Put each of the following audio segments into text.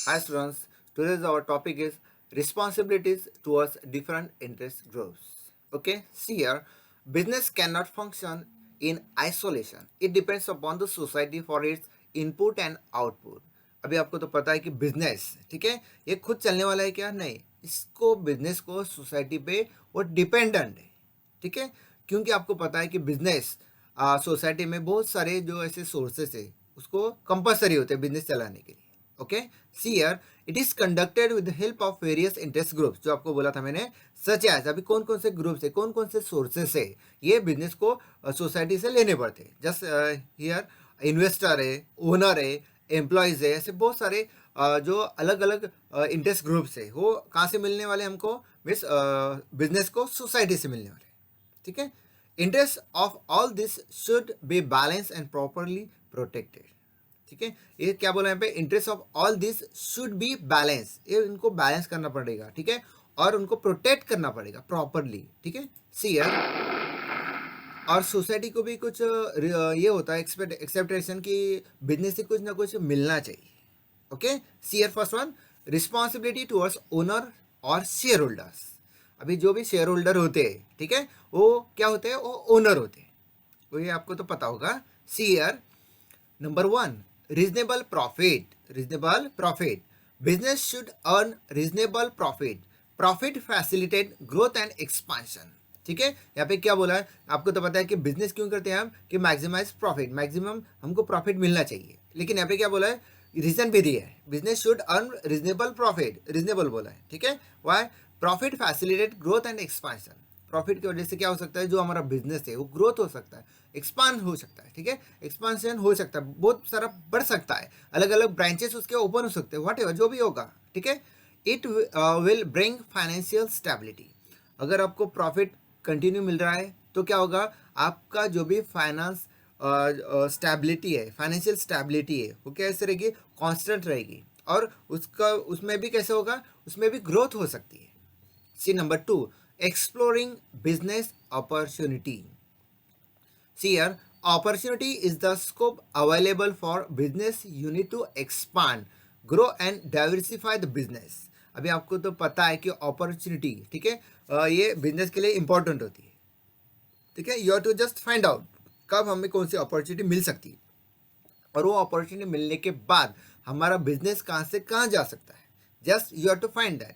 Hi students, today's our topic is responsibilities towards different interest groups. Okay, see here, business cannot function in isolation. It depends upon the society for its input and output. अभी आपको तो पता है कि business ठीक है ये खुद चलने वाला है क्या नहीं इसको बिजनेस को सोसाइटी पे वो डिपेंडेंट है ठीक है क्योंकि आपको पता है कि बिजनेस सोसाइटी में बहुत सारे जो ऐसे सोर्सेस है उसको कंपलसरी होते हैं बिजनेस चलाने के लिए okay see here it is conducted with the help of various interest groups जो आपको बोला था मैंने सच एज अभी कौन कौन से ग्रुप्स है कौन कौन से सोर्सेस है ये बिजनेस को सोसाइटी से लेने पड़ते हैं जस्ट हियर इन्वेस्टर है ओनर है एम्प्लॉयज़ है ऐसे बहुत सारे जो अलग अलग इंटरेस्ट ग्रुप्स है वो कहाँ से मिलने वाले हमको मीन्स बिजनेस को सोसाइटी से मिलने वाले ठीक है interest of all this should be balance and properly protected ठीक है ये क्या बोला यहाँ पे interest of all this should be balance ये इनको बैलेंस करना पड़ेगा ठीक है और उनको प्रोटेक्ट करना पड़ेगा प्रॉपरली ठीक है सी और सोसाइटी को भी कुछ ये होता है एक्सेप्टेशन की बिजनेस से कुछ ना कुछ मिलना चाहिए okay see first one responsibility towards owner और शेयर होल्डर्स अभी जो भी शेयर होल्डर होते हैं ठीक है वो क्या होते हैं वो ओनर होते हैं वो ये आपको तो पता होगा see number one reasonable profit business should earn reasonable profit facilitate growth and expansion ठीक है यहाँ पे क्या बोला है आपको तो पता है कि बिजनेस क्यों करते हैं हम कि मैक्सिमाइज प्रॉफिट मैक्सिमम हमको प्रॉफिट मिलना चाहिए लेकिन यहाँ पे क्या बोला है रीजन भी दिया है business should earn reasonable profit reasonable बोला है ठीक है why profit facilitate growth and expansion profit की वजह से क्या हो सकता है जो हमारा बिजनेस है वो ग्रोथ हो सकता है एक्सपांड हो सकता है ठीक है एक्सपांशन हो सकता है बहुत सारा बढ़ सकता है अलग अलग ब्रांचेस उसके ओपन हो सकते हैं वॉट एवर जो भी होगा ठीक है it will bring financial stability अगर आपको प्रॉफिट कंटिन्यू मिल रहा है तो क्या होगा आपका जो भी फाइनेंस स्टेबिलिटी है फाइनेंशियल स्टेबिलिटी है वो कैसे रहेगी कांस्टेंट रहेगी और उसका उसमें भी कैसे होगा उसमें भी ग्रोथ हो सकती है see number two exploring business opportunity see here opportunity is the scope available for business you need to expand grow and diversify the business अभी आपको तो पता है कि अपॉर्चुनिटी ठीक है ये बिजनेस के लिए इंपॉर्टेंट होती है ठीक है you have to just find out कब हमें कौन सी अपॉर्चुनिटी मिल सकती है और वो अपॉर्चुनिटी मिलने के बाद हमारा बिजनेस कहाँ से कहाँ जा सकता है just you have to find that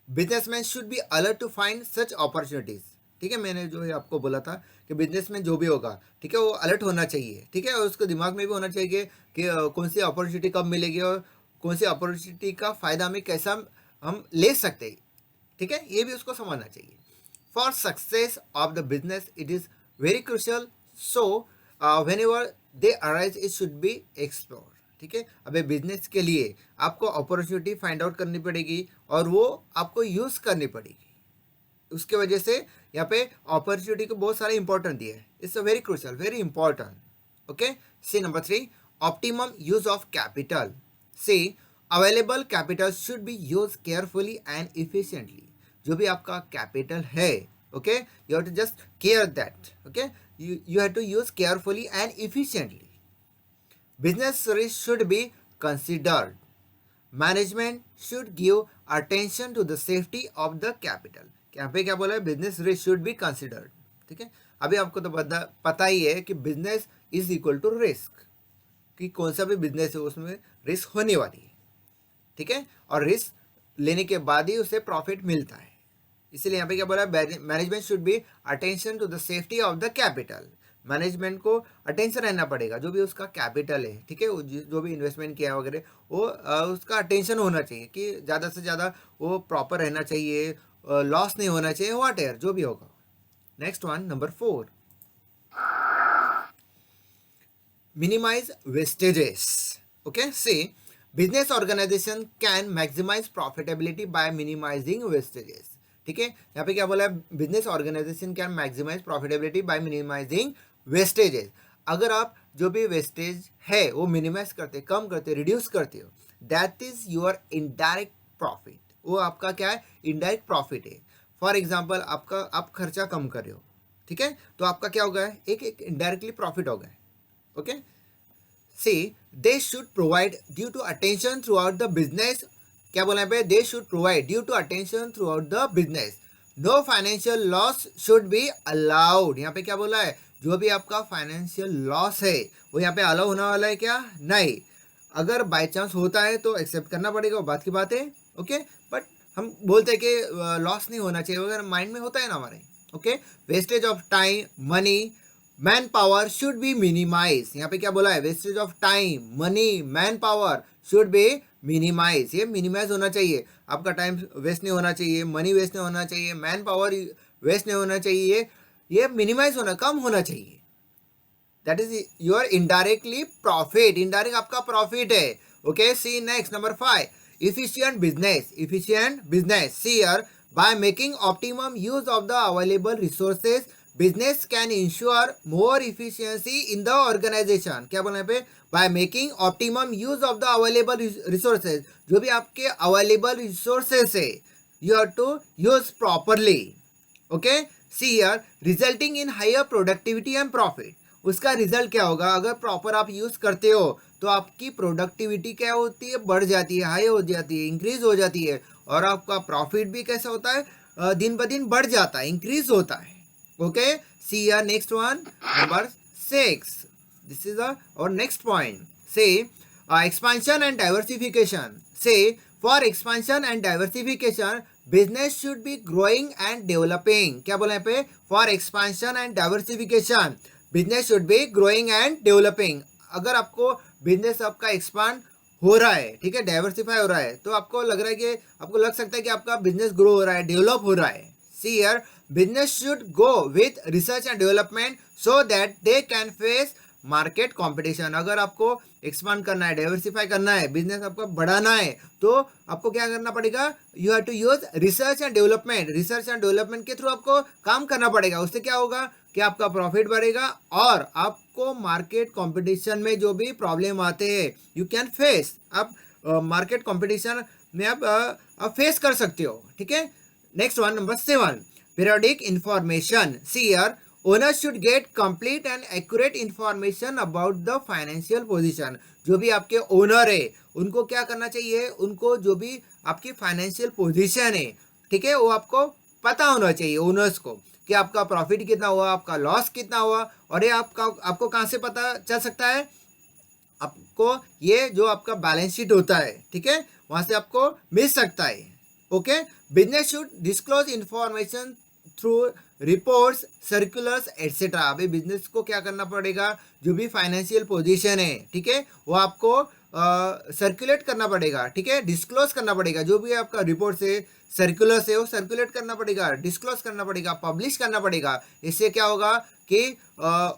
businessman should be alert to find such opportunities ठीक है मैंने जो है आपको बोला था कि बिजनेसमैन जो भी होगा ठीक है वो अलर्ट होना चाहिए ठीक है और उसको दिमाग में भी होना चाहिए कि कौन सी अपॉर्चुनिटी कब मिलेगी और कौन सी अपॉर्चुनिटी का फ़ायदा हमें कैसा हम ले सकते हैं ठीक है ये भी उसको समझना चाहिए for success of the business it is very crucial so when ever they arise it should be explore ठीक है अबे बिजनेस के लिए आपको अपॉर्चुनिटी फाइंड आउट करनी पड़ेगी और वो आपको यूज़ करनी पड़ेगी उसके वजह से यहाँ पे अपॉर्चुनिटी को बहुत सारा इंपॉर्टेंट दिया है it's a very crucial very important okay see number three optimum use of capital see available capital should be use carefully and efficiently जो भी आपका कैपिटल है okay you have to just care that okay you have to use carefully and efficiently business risk should be considered management should give attention to the safety of the capital यहाँ पे क्या बोला है business risk should be considered ठीक है अभी आपको तो पता ही है कि business is equal to risk कि कौन सा भी बिजनेस है उसमें रिस्क होने वाली है ठीक है और रिस्क लेने के बाद ही उसे प्रॉफिट मिलता है इसलिए यहाँ पे क्या बोला management should be attention to the safety of the capital management को अटेंशन रहना पड़ेगा जो भी उसका कैपिटल है ठीक है जो भी इन्वेस्टमेंट किया वगैरह वो उसका अटेंशन होना चाहिए कि ज़्यादा से ज़्यादा वो प्रॉपर रहना चाहिए लॉस नहीं होना चाहिए व्हाट एवर जो भी होगा next one number 4 minimize wastages okay see business organization can maximize profitability by minimizing wastages ठीक है यहाँ पे क्या बोला है business organization can maximize profitability by minimizing wastages अगर आप जो भी वेस्टेज है वो मिनिमाइज करते कम करते रिड्यूस करते हो that is your indirect profit वो आपका क्या है इनडायरेक्ट प्रॉफिट है फॉर एग्जाम्पल आपका आप खर्चा कम कर रहे हो ठीक है तो आपका क्या होगा एक इनडायरेक्टली प्रॉफिट होगा okay see they should provide due to attention throughout the business, क्या बोला यहाँ पे, they should provide due to attention throughout the business, no financial loss should be allowed. यहाँ पे क्या बोला है, जो भी आपका फाइनेंशियल लॉस है वो यहाँ पे अलाउ होने वाला है क्या, नहीं। अगर बाय चांस होता है तो एक्सेप्ट करना पड़ेगा, वो बात की बात है, ओके। बट हम बोलते हैं कि लॉस नहीं होना चाहिए, अगर माइंड में होता है ना हमारे, okay. Wastage of time, money, man power should be minimize. यहाँ पे क्या बोला है, wastage of time, money, man power should be minimize, ये मिनिमाइज होना चाहिए। आपका टाइम वेस्ट नहीं होना चाहिए, मनी वेस्ट नहीं होना चाहिए, मैन पावर वेस्ट नहीं होना चाहिए, ये मिनिमाइज होना, कम होना चाहिए। That is your indirectly profit, indirect आपका प्रॉफिट है, okay. C next number 5, efficient business, efficient business, see here, by making optimum use of the available resources, business can ensure more efficiency in the organization। क्या बोलना है पे, by making optimum use of the available resources, जो भी आपके available resources है, you have to use properly, okay। see here, resulting in higher productivity and profit, उसका result क्या होगा, अगर प्रॉपर आप यूज करते हो तो आपकी प्रोडक्टिविटी क्या होती है, बढ़ जाती है, हाई हो जाती है, इंक्रीज हो जाती है, और आपका प्रॉफिट भी कैसा होता है, दिन ब दिन बढ़ जाता है, इंक्रीज होता है, ओके। सी या next one number 6, this is और नेक्स्ट पॉइंट, से एक्सपेंशन एंड डाइवर्सिफिकेशन, से for expansion and diversification business should be growing and developing. क्या बोला यहाँ पे, for expansion and diversification business should be growing and developing. अगर आपको बिजनेस आपका एक्सपांड हो रहा है, ठीक है, डाइवर्सिफाई हो रहा है, तो आपको लग रहा है कि आपको लग सकता है कि आपका बिजनेस ग्रो हो रहा है, डेवलप हो रहा है। See here, business should go with research and development so that they can face market competition. अगर आपको एक्सपांड करना है, डाइवर्सिफाई करना है, बिजनेस आपको बढ़ाना है, तो आपको क्या करना पड़ेगा, you have to use research and development. Research and development के थ्रू आपको काम करना पड़ेगा, उससे क्या होगा कि आपका प्रॉफिट बढ़ेगा और आपको मार्केट कंपटीशन में जो भी प्रॉब्लम आते हैं यू कैन फेस, आप मार्केट कंपटीशन में आप फेस कर सकते हो, ठीक है। Next one number 7, periodic information, see here, owner should get complete and accurate information about the financial position. जो भी आपके ओनर है उनको क्या करना चाहिए, उनको जो भी आपकी फाइनेंशियल पोजीशन है, ठीक है, वो आपको पता होना चाहिए ओनर्स को, कि आपका प्रॉफिट कितना हुआ, आपका लॉस कितना हुआ, और ये आपको कहाँ से पता चल सकता है, आपको ये जो आपका बैलेंस शीट होता है, ठीक है, वहां से आपको मिल सकता है, okay. Business should disclose information through reports, circulars etcetera. अभी बिजनेस को क्या करना पड़ेगा, जो भी फाइनेंशियल पोजीशन है, ठीक है, वो आपको सर्कुलेट करना पड़ेगा, ठीक है, डिस्क्लोज करना पड़ेगा। जो भी आपका रिपोर्ट है, सर्कुलर से, वो सर्कुलेट करना पड़ेगा, डिस्क्लोज करना पड़ेगा, पब्लिश करना पड़ेगा। इससे क्या होगा कि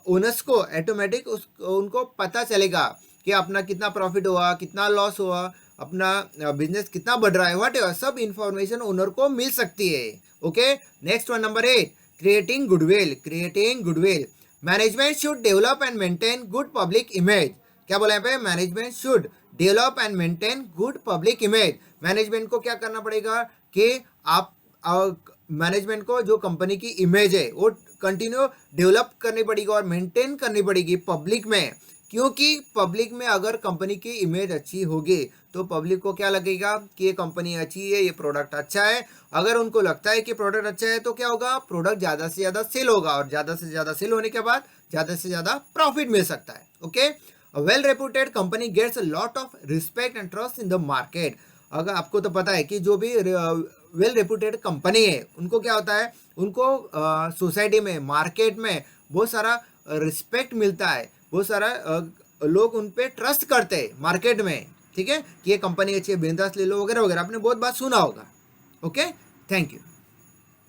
ओनर्स को ऑटोमेटिक उनको पता चलेगा कि अपना कितना प्रॉफिट हुआ, कितना लॉस हुआ, अपना बिजनेस कितना बढ़ रहा है, व्हाट एवर, सब इंफॉर्मेशन ओनर को मिल सकती है, okay. Next one number 8, creating goodwill, creating goodwill, management should develop and maintain good public image. क्या बोला यहाँ पे, management should develop and maintain good public image. Management को क्या करना पड़ेगा कि आप मैनेजमेंट को जो कंपनी की इमेज है वो कंटिन्यू डेवलप करनी पड़ेगी और मेंटेन करनी पड़ेगी पब्लिक में, क्योंकि पब्लिक में अगर कंपनी की इमेज अच्छी होगी तो पब्लिक को क्या लगेगा कि ये कंपनी अच्छी है, ये प्रोडक्ट अच्छा है। अगर उनको लगता है कि प्रोडक्ट अच्छा है तो क्या होगा, प्रोडक्ट ज़्यादा से ज़्यादा सेल होगा, और ज़्यादा से ज़्यादा सेल होने के बाद ज़्यादा से ज़्यादा प्रॉफिट मिल सकता है, okay. Well reputed company gets a lot of respect and trust in the market. अगर आपको तो पता है कि जो भी वेल रेपुटेड कंपनी है उनको क्या होता है, उनको सोसाइटी में, मार्केट में बहुत सारा रिस्पेक्ट मिलता है, बहुत सारा लोग उन पे ट्रस्ट करते हैं मार्केट में, ठीक है, कि ये कंपनी अच्छी है, बिंदास ले लो वगैरह वगैरह, आपने बहुत बात सुना होगा, ओके। Thank you.